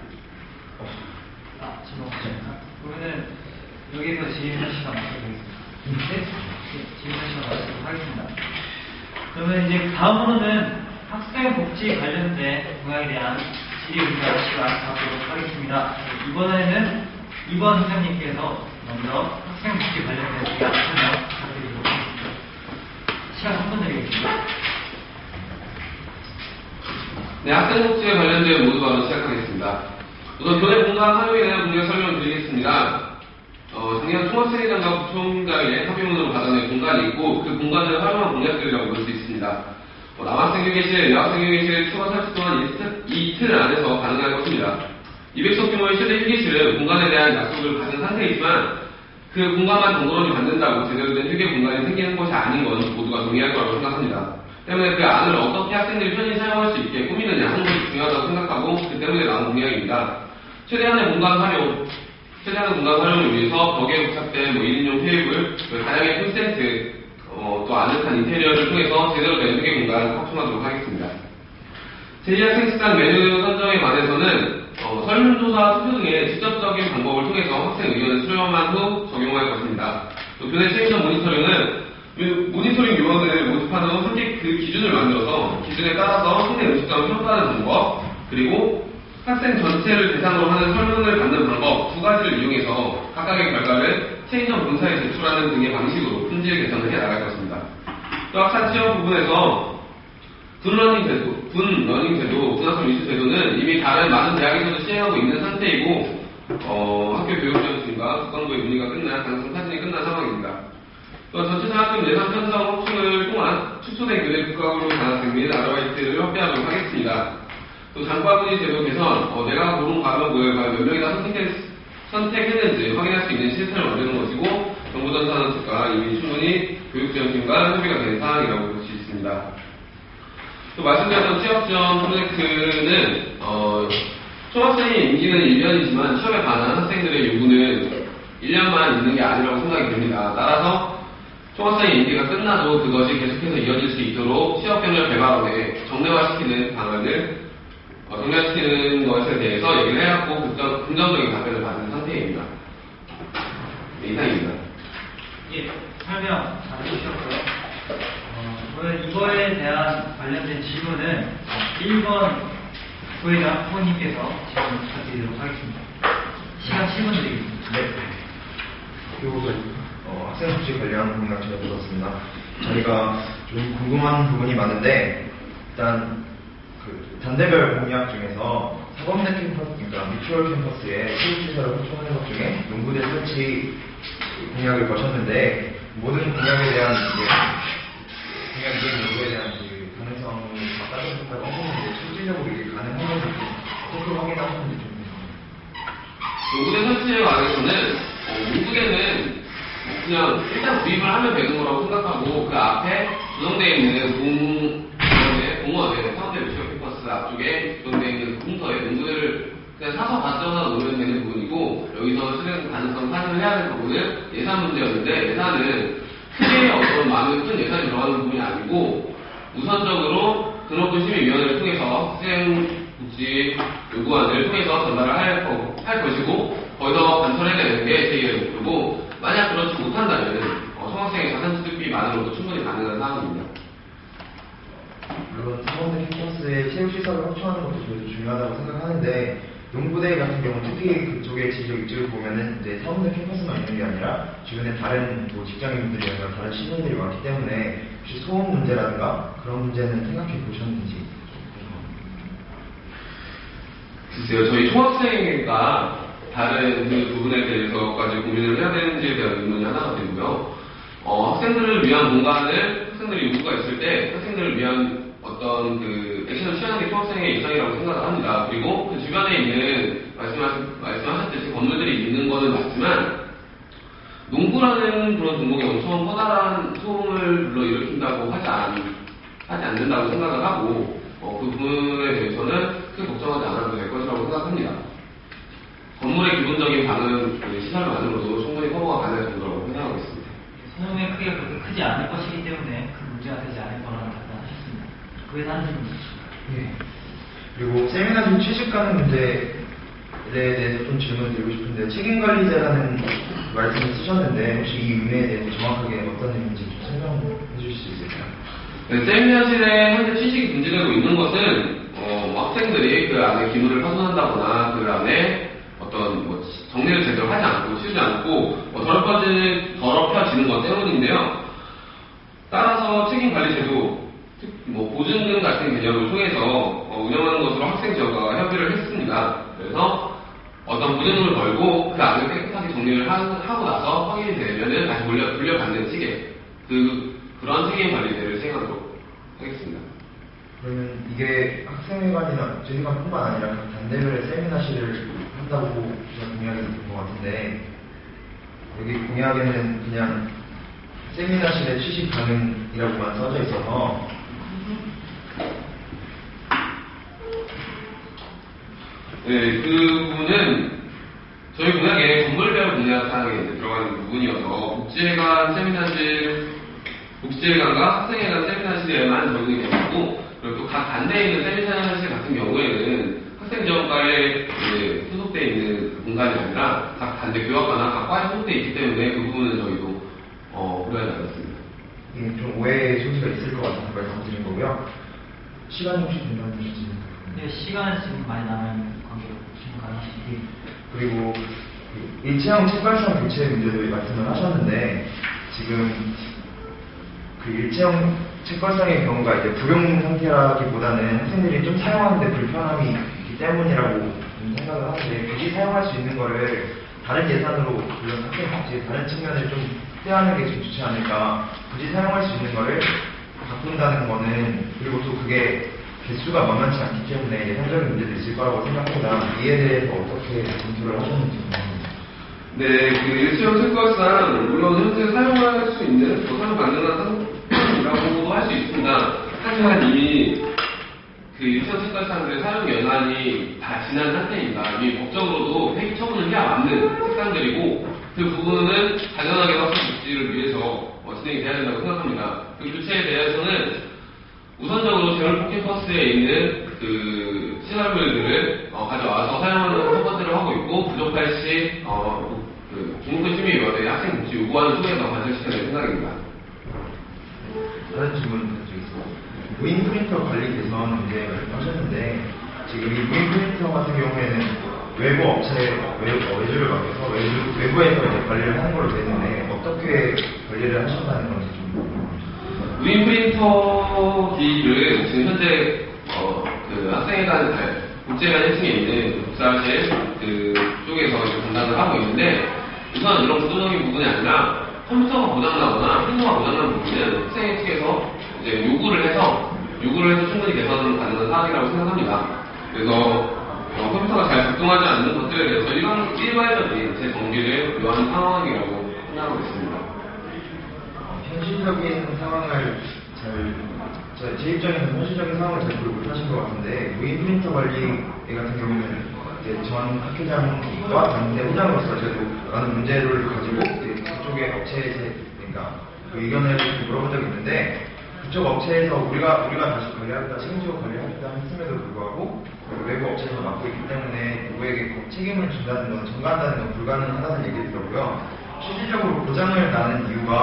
질문 없으십니까? 그러면은 여기서 질문 시간 마치겠습니다. 네, 질문 시간 마치도록 하겠습니다. 그러면 이제 다음으로는 학생 복지 관련된 공약에 대한 질의응답 시간 갖도록 하겠습니다. 이번에는 2번 회장님께서 먼저 학생 복지 관련된 공약 설명 부탁드리도록 하겠습니다. 시간 3분 드리겠습니다. 네, 학생복지에 관련된 모두 발언 시작하겠습니다. 우선 교내 공간 활용에 대한 공약 설명을 드리겠습니다. 작년 총학생회장과 부총장의 합의문으로 받아낸 공간이 있고 그 공간을 활용한 공약들이라고 볼 수 있습니다. 남학생 휴게실, 여학생 휴게실 추가 설치 또한 이 틀 안에서 가능할 것입니다. 200석 규모의 실내 휴게실은 공간에 대한 약속을 받은 상태이지만 그 공간만 덩그러니 받는다고 제대로 된 휴게 공간이 생기는 것이 아닌 건 모두가 동의할 거라고 생각합니다. 때문에 그 안을 어떻게 학생들이 편히 사용할 수 있게 꾸미느냐 하는 것이 중요하다고 생각하고 그 때문에 나온 공약입니다. 최대한의 공간 활용을 위해서 벽에 부착된 1인용 테이블, 다양한 콘센트, 또 아늑한 인테리어를 통해서 제대로 된 회계 공간을 확충하도록 하겠습니다. 제2학생식당 메뉴 선정에 관해서는 설문조사, 투표 등의 직접적인 방법을 통해서 학생 의견을 수렴한 후 적용할 것입니다. 또 교내 책임자 모니터링 요원을 모집한 후 선택 그 기준을 만들어서 기준에 따라서 학생 음식점을 평가하는 방법, 그리고 학생 전체를 대상으로 하는 설문을 받는 방법 두 가지를 이용해서 각각의 결과를 책임자 본사에 제출하는 등의 방식으로 품질 개선을 해 나갈 것입니다. 또 학사 지원 부분에서 군러닝 제도, 군학점 이수 제도는 이미 다른 많은 대학에서도 시행하고 있는 상태이고 학교 교육지원팀과 국방부의 문의가 끝난 당선 사진이 끝난 상황입니다. 또 전체장학금 예산 편성 확충을 통한 축소된 교내 국가고로 장학생 및 아르바이트를 확대하도록 하겠습니다. 또 장과분위 제도 개선, 내가 고른 과목을 과연 몇 명이나 선택했는지 확인할 수 있는 시스템을 만드는 것이고 정부 전산은 측과 이미 충분히 교육지원팀과 협의가 된 사항이라고 볼 수 있습니다. 또 말씀드렸던 취업지원 프로젝트는 총학생의 임기는 1년이지만 취업에 관한 학생들의 요구는 1년만 있는 게 아니라고 생각이 됩니다. 따라서 총학생의 임기가 끝나도 그것이 계속해서 이어질 수 있도록 취업견을 개발원에 정례화시키는 방안을 정례화시키는 것에 대해서 얘기를 해왔고 긍정적인 답변을 받은 상태입니다. 네, 이상입니다. 예, 설명 잘해주셨고요. 저는 이거에 대한 관련된 질문은 1번 부회장 후보님께서 질문 부탁드리도록 하겠습니다. 시간 7분 드리겠습니다. 네. 그리고 학생복지 관련 공약 잘 들었습니다. 저희가 좀 궁금한 부분이 많은데 일단 그 단대별 공약 중에서 사범대 캠퍼스, 그러니까 뮤추얼 캠퍼스에 체육시설을 확충하는 것 중에 농구대 설치 공약을 거셨는데 모든 공약에 대한 공약 농구에 대한 그 가능성을 다 따져봤다고 하셨는데 실질적으로 이게 가능한 건지 어떻게 확인하셨는지 좀 농구대 설치에 관해서는 농구대는 그냥 일단 구입을 하면 되는 거라고 생각하고 그 앞에 구성되어 있는 공원에 사원대 뮤추얼 캠퍼스 앞쪽에 구성되어 있는 공터에 농구대를 그냥 사서 가져다 놓으면 되는 부분이고 여기서 실행 가능성 확인을 해야 될 부분은 예산 문제였는데 예산은 크게 어떤 많은 큰 예산이 들어가는 부분이 아니고 우선적으로 근로부심의위원회를 통해서 학생복지 요구안을 통해서 전달을 할 것이고 거기서 관철해내는 게 제1의 목표고 만약 그렇지 못한다면 총학생의 자산투입비만으로도 충분히 가능한 상황입니다. 물론 사범대 캠퍼스의 체육시설을 확충하는 것도 저희도 중요하다고 생각하는데 농구대 같은 경우 특히 그쪽의 지적 입지를 보면은 이제 사범대 캠퍼스만 있는 게 아니라 주변에 다른 뭐 직장인분들이나 다른 시설들이 많기 때문에 혹시 소음 문제라든가 그런 문제는 생각해 보셨는지? 글쎄요, 저희 총학생회가 다른 그 부분에 대해서까지 고민을 해야 되는지에 대한 의문이 하나가 되고요. 학생들을 위한 공간을 학생들이 요구가 있을 때 학생들을 위한 어떤 그 액션을 취하는 게 총학생의 일상이라고 생각을 합니다. 그리고 그 주변에 있는 말씀하셨듯이 건물들이 있는 거는 맞지만 농구라는 그런 종목이 엄청 커다란 소음을 불러일으킨다고 하지 않는다고 생각을 하고 그 부분에 대해서는 크게 걱정하지 않아도 될 것이라고 생각합니다. 건물의 기본적인 방은 시설만으로도 충분히 커버가 가능할 정도라고 생각하고 있습니다. 소음의 크기가 그렇게 크지 않을 것이기 때문에 큰 문제가 되지 않을 거라는 답변하셨습니다. 그에 대한 질문입니다. 예. 그리고 세미나실 취직하는 문제에 대해서 좀 질문을 드리고 싶은데 책임관리자라는 말씀을 쓰셨는데 혹시 이 의미에 대해서 정확하게 어떤 의미인지 좀 설명해 주실 수 있을까요? 네, 세미나실에 현재 취직이 금지되고 있는 것은 학생들이 그 안에 기물을 파손한다거나 그 안에 어떤 정리를 제대로 하지 않고 치우지 않고 더럽혀지는 것 때문인데요. 따라서 책임관리제도 보증금 같은 개념을 통해서 운영하는 것으로 학생 지원과가 협의를 했습니다. 그래서 어떤 보증금을 걸고 그 안을 깨끗하게 정리를 하고 나서 확인이 되면 다시 물려받는 식의 그런 책임관리제를 시행하도록 하겠습니다. 그러면 이게 학생회관이나 저희관뿐만 아니라 각 단대별의 세미나실을 한다고 저는 공약에서 본 것 같은데 여기 공약에는 그냥 세미나실에 취직 가능이라고만 써져 있어서 네, 그 부분은 저희 공약에 건물별 공약 사항에 이제 들어가는 부분이어서 복지회관과 학생회관 세미나실에만 적용이 되고, 그리고 또 각 단대에 있는 세미나실 같은 경우에는 학생지원과에 소속되어 있는 공간이 아니라 각 단대 교학과나 각 과에 소속되어 있기 때문에 그 부분은 저희도 고려하지 않았습니다. 예, 좀 오해의 소지가 있을 것 같아서 말씀드린 거고요. 시간이 혹시 된다면 주시면 근데 시간은 지금 많이 남아있는 관계로 질문 가능하시지. 그리고 그 일체형 책발상 교체 문제도 말씀을 하셨는데, 지금 그 일체형 책발상의 경우가 이제 불용 상태라기보다는 학생들이 좀 사용하는데 불편함이 있기 때문이라고 좀 생각을 하는데, 굳이 사용할 수 있는 거를 다른 예산으로, 물론 학생 복지의 다른 측면을 좀 확대하는 게 좀 좋지 않을까. 굳이 사용할 수 있는 거를 바꾼다는 거는, 그리고 또 그게 개수가 만만치 않기 때문에 예산적인 문제도 있을 거라고 생각합니다. 이에 대해서 어떻게 검토를 하셨는지 궁금합니다. 네, 그 일체형 책걸상 물론 현재 사용할 수 있는 사용 가능한 상품이라고도 할 수 있습니다. 하지만 이미 그 일체형 책걸상들의 사용 연한이 다 지난 상태입니다. 이미 법적으로도 폐기 처분을 해야 맞는 책상들이고, 그 부분은 당연하게 학생 복지를 위해서 진행이 돼야 된다고 생각합니다. 그 교체에 대해서는 우선적으로 재활 캠퍼스에 있는 그 시설물들을 가져와서 사용하는 컨버트를 하고 있고, 부족할 시 국민심의위원회 학생복지 요구하는 속에서 반영시켜낼 생각입니다. 다른 질문 드리겠습니다. 무인 프린터 관리 개선 문제 말씀하셨는데, 지금 이 무인 프린터 같은 경우에는 외부 업체, 외주를 맡겨서 외부에서 이제 관리를 하는 걸로 되는데, 어떻게 관리를 하신다는 건지 좀 궁금합니다. 무인 프린터기를 지금 현재 그 학생회관 국제회관 1층에 있는 복사실 쪽에서 이제 분담을 하고 있는데, 우선 이런 구조적인 부분이 아니라 컴퓨터가 고장나거나 프린터가 고장난 부분은 학생회 측에서 이제 요구를 해서 충분히 개선 가능한 사항이라고 생각합니다. 그래서 컴퓨터가 잘 작동하지 않는 것들에 대해서 일괄적인 재정비를 요하는 상황이라고 생각하고 있습니다. 현실적인 상황을 제 입장에서는 현실적인 상황을 잘 고려 못하신 것 같은데, 무인 프린터 관리 같은 경우는 이제 전 학회장과 당대 회장으로서 저도 많은 문제를 가지고 그쪽의 업체에서 그러니까 그 의견을 물어본 적이 있는데, 그쪽 업체에서 우리가 다시 관리하겠다, 책임지고 관리하겠다 했음에도 불구하고 외부 업체에서 맡고 있기 때문에 누구에게 책임을 준다는 건, 전가한다는 건 불가능하다는 얘기더라고요. 실질적으로 고장을 나는 이유가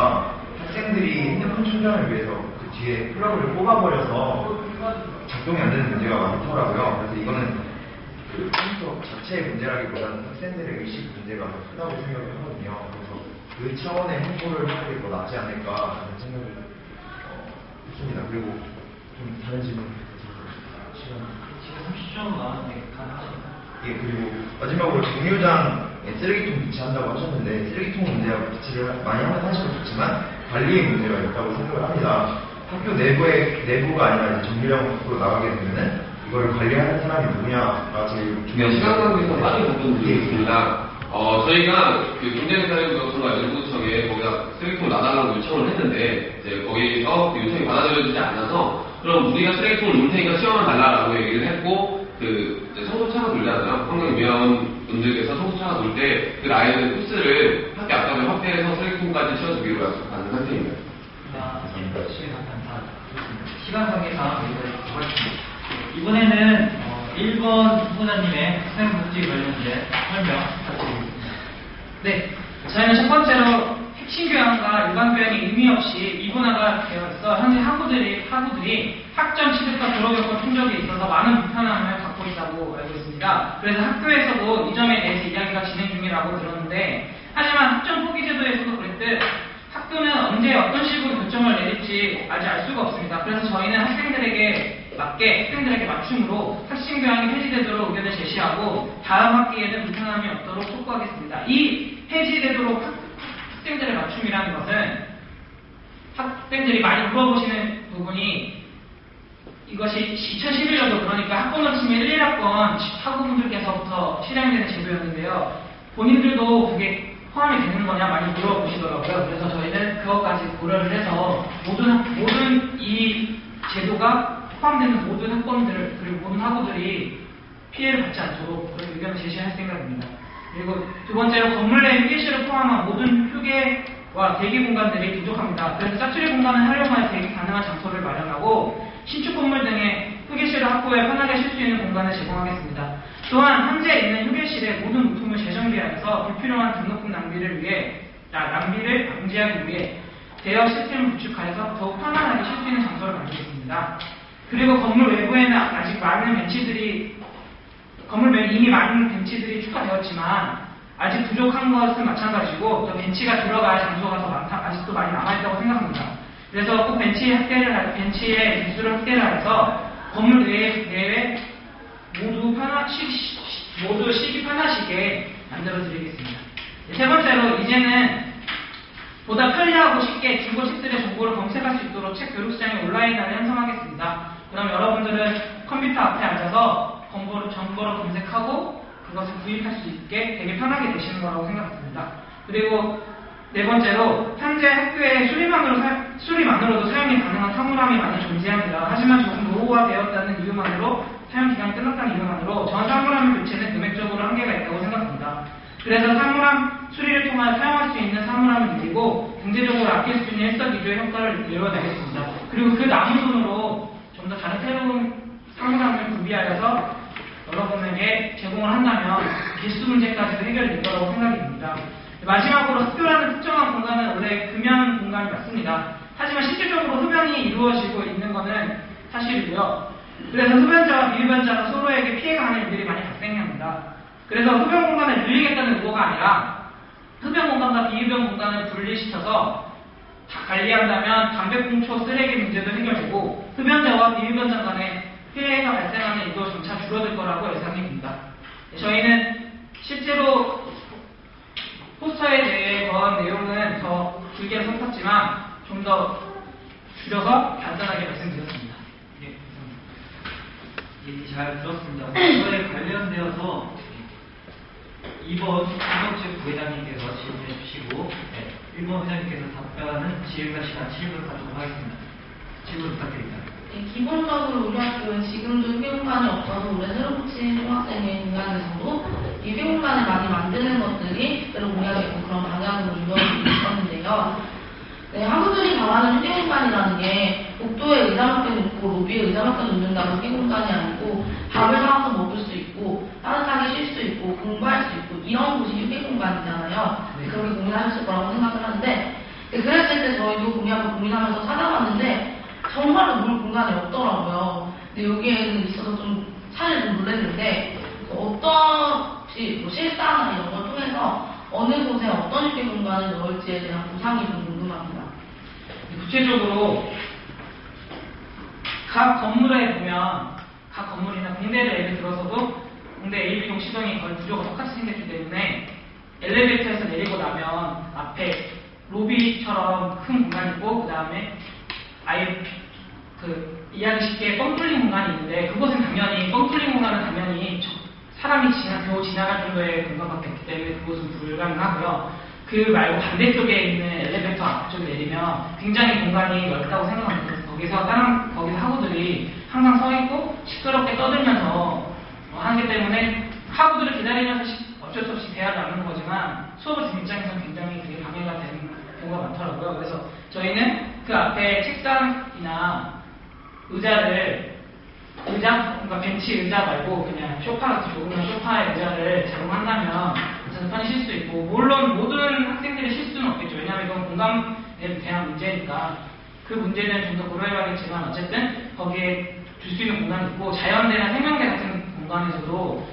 학생들이 핸드폰 충전을 위해서 그 뒤에 플러그를 뽑아버려서 작동이 안 되는 문제가 많더라고요. 그래서 이거는 그 컴퓨터 자체의 문제라기보다는 학생들의 의식 문제가 더 크다고 생각을 하거든요. 그래서 그 차원의 홍보를 하는 게 더 낫지 않을까라는 생각을 했습니다. 그리고 좀 다른 질문 시간. 지금 30초 남았는데 가능하실까요? 예, 그리고 마지막으로 정류장에 쓰레기통 비치한다고 하셨는데, 쓰레기통 문제하고 비치를 많이 하면 사실은 좋지만 관리의 문제가 있다고 생각을 합니다. 학교 내부가 아니라 이제 정류장 밖으로 나가게 되면은 이걸 관리하는 사람이 누구냐가 제일 중요한. 시간 관계에서 빠른 부분 드리겠습니다. 저희가 그 경제사회부서와 연구청에 거기다 쓰레기통을 놔달라고 요청을 했는데, 이제 거기서 그 요청이 받아들여지지 않아서, 그럼 우리가 쓰레기통을 놓을 테니까 시험을 달라라고 얘기를 했고, 이제 청소차가 돌잖아요. 환경위원분들께서 청소차가 돌 때 그 라인의 코스를 학교 앞까지 확대해서 쓰레기통까지 치워주기로 약속하는 상태입니다. 시간 관계상 여기까지 하겠습니다. 이번에는 1번 후보자님의 학생복지 관련된 설명 부탁드리겠습니다. 네, 저희는 첫 번째로 핵심 교양과 일반 교양이 의미 없이 이분화가 되어 있어 현재 학우들이 학점 취득과 졸업여건 충족에 있어서 많은 불편함을 갖고 있다고 알고 있습니다. 그래서 학교에서도 이 점에 대해서 이야기가 진행 중이라고 들었는데, 하지만 학점 포기 제도에서도 그랬듯 학교는 언제 어떤 식으로 결정을 내릴지 아직 알 수가 없습니다. 그래서 저희는 학생들에게 맞춤으로 핵심 교양이 폐지되도록 의견을 제시하고, 다음 학기에는 불편함이 없도록 촉구하겠습니다. 이 폐지되도록 학생들의 맞춤이라는 것은 학생들이 많이 물어보시는 부분이, 이것이 2011년도 그러니까 학부모 팀의 1, 1학번 학우분들께서부터 실행되는 제도였는데요. 본인들도 그게 포함이 되는 거냐 많이 물어보시더라고요. 그래서 저희는 그것까지 고려를 해서 모든 이 제도가 포함되는 모든 학번들 그리고 모든 학우들이 피해를 받지 않도록 그런 의견을 제시할 생각입니다. 그리고 두 번째로 건물 내 휴게실을 포함한 모든 휴게와 대기 공간들이 부족합니다. 그래서 짜투리 공간을 활용하여 대기 가능한 장소를 마련하고 신축 건물 등의 휴게실을 확보해 편하게 쉴 수 있는 공간을 제공하겠습니다. 또한 현재 있는 휴게실의 모든 물품을 재정비하여서 불필요한 등록금 낭비를 방지하기 위해 대여 시스템을 구축하여서 더욱 편안하게 쉴 수 있는 장소를 만들겠습니다. 그리고 건물 외부에는 아직 많은 벤치들이 이미 많은 벤치들이 추가되었지만 아직 부족한 것은 마찬가지고 또 벤치가 들어갈 장소가 더 많다, 아직도 많이 남아있다고 생각합니다. 그래서 꼭 벤치의 개수를 확대를 해서 건물 내외 모두 쉬기 편하시게 만들어드리겠습니다. 세 번째로 이제는 보다 편리하고 쉽게 중고 책들의 정보를 검색할 수 있도록 책 교육시장에 온라인화를 형성하겠습니다. 그럼 여러분들은 컴퓨터 앞에 앉아서 정보를 검색하고 그것을 구입할 수 있게 되게 편하게 되시는 거라고 생각합니다. 그리고 네 번째로 현재 학교에 수리만으로도 사용이 가능한 사물함이 많이 존재합니다. 하지만 조금 노후화되었다는 이유만으로 사용 기간이 끝났다는 이유만으로 전 사물함의 교체는 금액적으로 한계가 있다고 생각합니다. 그래서 사물함 수리를 통하여 사용할 수 있는 사물함을 늘리고 경제적으로 아낄 수 있는 일석이조의 효과를 이뤄내겠습니다. 그리고 그 남은 돈으로 좀 더 다른 새로운 사물함을 구비하여서 여러분에게 제공을 한다면 개수 문제까지도 해결될 거라고 생각이 듭니다. 마지막으로 학교라는 특정한 공간은 원래 금연 공간이 맞습니다. 하지만 실질적으로 흡연이 이루어지고 있는 것은 사실이고요. 그래서 흡연자와 비흡연자가 서로에게 피해가 가는 일들이 많이 발생합니다. 그래서 흡연 공간을 늘리겠다는 의도가 아니라 흡연 공간과 비흡연 공간을 분리시켜서 다 관리한다면 담배꽁초 쓰레기 문제도 해결되고 흡연자와 비흡연자 간의 피해가 발생하는 일도 점차 줄어들 거라고 예상이 됩니다. 저희는 실제로 포스터에 대한 내용은 더 길게 썼지만 좀 더 줄여서 간단하게 말씀드렸습니다. 예, 감사합니다. 얘기 잘 들었습니다. 이거에 관련되어서 2번 김덕재 부회장님께서 질문해 주시고 1번 회장님께서 답변은 질의응답 시간 7분 갖도록 하겠습니다. 질문 부탁드립니다. 네, 기본적으로 우리 학교는 지금도 휴게 공간이 없어서 올해 새로 붙인 중학생의 공간 대상으로 휴게 공간을 많이 만드는 것들이 새로 공약했고 그런 방향으로 이루어지고 있었는데요. 네, 학우들이 바라는 휴게 공간이라는 게 복도에 의자밖에 놓고 로비에 의자밖에 놓는다고 휴게 공간이 아니고 밥을 사와서 먹을 수 있고 따뜻하게 쉴 수 있고 공부할 수 있고 이런 곳이 휴게 공간이잖아요. 네. 그렇게 고민하셨을 거라고 생각을 하는데 그랬을 때 저희도 공약을 고민하면서 찾아봤는데 정말로 놀 공간이 없더라고요. 근데 여기에는 있어서 좀 사실 좀 놀랐는데 어떤 실사나 이런 걸 통해서 어느 곳에 어떤 휴게 공간을 넣을지에 대한 보상이 좀 궁금합니다. 구체적으로 각 건물에 보면 각 건물이나 공대를 예를 들어서도 공대 A, B동, C동이 거의 구조가 똑같이 생겼기 때문에 엘리베이터에서 내리고 나면 앞에 로비처럼 큰 공간이 있고 그 다음에 아예 이해하기 쉽게 뻥 뚫린 공간이 있는데 그것은 당연히 뻥 뚫린 공간은 당연히 사람이 겨우 지나갈 정도의 공간밖에 없기 때문에 그것은 불가능하고요. 그 말고 반대쪽에 있는 엘리베이터 앞쪽에 내리면 굉장히 공간이 넓다고 생각합니다. 그래서 거기서 학우들이 항상 서 있고 시끄럽게 떠들면서 하기 때문에 학우들을 기다리면서 어쩔 수 없이 대화를 나누는 거지만 수업을 듣는 입장에서는 굉장히 그게 방해가 되는 경우가 많더라고요. 그래서 저희는 그 앞에 책상이나 그러니까 벤치 의자 말고 그냥 소파 같은 조그만 소파의 의자를 제공한다면 저는 편히 쉴 수 있고 물론 모든 학생들이 쉴 수는 없겠죠. 왜냐하면 이건 공감에 대한 문제니까 그 문제는 좀 더 고려해야겠지만 어쨌든 거기에 줄 수 있는 공간이 있고 자연대나 생명대 같은 공간에서도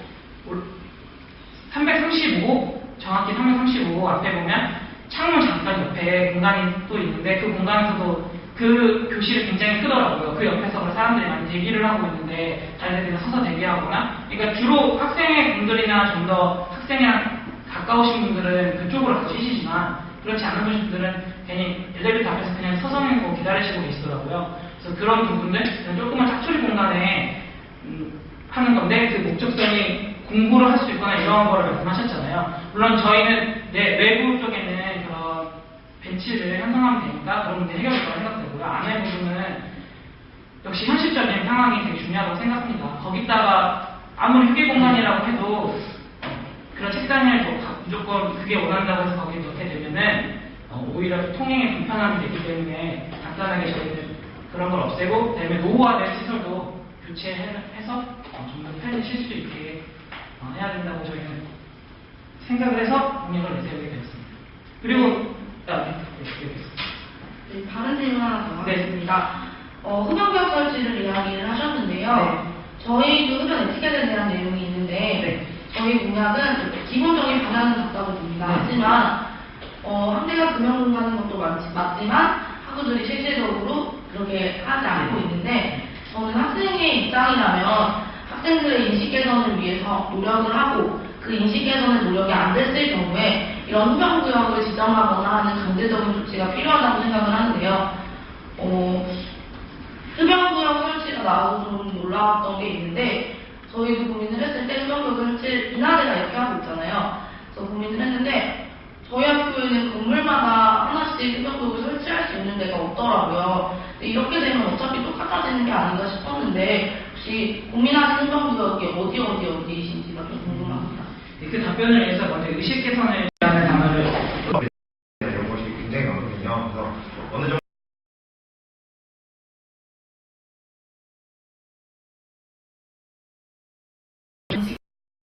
335 정확히 335 앞에 보면 창문 잠깐 옆에 공간이 또 있는데 그 공간에서도 그 교실이 굉장히 크더라고요. 그 옆에서 사람들이 많이 대기를 하고 있는데 자기들이 서서 대기하거나 그러니까 주로 학생의 분들이나 좀 더 학생이랑 가까우신 분들은 그쪽으로 가서 쉬시지만 그렇지 않은 분들은 괜히 엘리베이터 앞에서 그냥 서서 있고 기다리시고 계시더라고요. 그래서 그런 부분들 조그만 짝투리 공간에 하는 건데 그 목적성이 공부를 할 수 있거나 이런 거를 말씀하셨잖아요. 물론 저희는 외부 쪽에는 그런 벤치를 형성하면 되니까 그런 문제 해결될 거라 생각되고요. 안에 부분은 시설적인 상황이 되게 중요하다고 생각합니다. 거기다가 아무리 휴게 공간이라고 해도 그런 책상을 무조건 그게 원한다고 해서 거기에 넣게 되면은 오히려 통행에 불편함이 되기 때문에 간단하게 저희는 그런 걸 없애고 그다음에 노후화된 시설도 교체해서 좀 더 편히 쉴 수 있게 해야 된다고 저희는 생각을 해서 공약을 내세우게 되었습니다. 그리고 네, 다른 질문 하나 더 네. 하겠습니다. 흡연구역 설치를 이야기를 하셨는데요. 네. 저희도 흡연 에티켓에 대한 내용이 있는데 네. 저희 공약은 기본적인 방향은 같다고 봅니다. 네. 하지만 학대가 금연공간인 것도 맞지만 학우들이 실질적으로 그렇게 하지 않고 있는데 저는 학생의 입장이라면 학생들의 인식 개선을 위해서 노력을 하고 그 인식 개선의 노력이 안 됐을 경우에 이런 흡연구역을 지정하거나 하는 강제적인 조치가 필요하다고 생각을 하는데요. 흡연구역 설치가 나와서 좀 놀라웠던 게 있는데 저희도 고민을 했을 때 흡연구역 설치 인하대가 이렇게 하고 있잖아요. 그래서 고민을 했는데 저희 학교에는 건물마다 하나씩 흡연구역을 설치할 수 있는 데가 없더라고요. 근데 이렇게 되면 어차피 똑같아지는 게 아닌가 싶었는데 혹시 고민하시는 흡연구역이 어디이신지가 좀 궁금합니다. 그 답변을 위해서 먼저 의식 개선을 하는 단어를 이런 것이 굉장히 많거든요. 그래서 어느 정도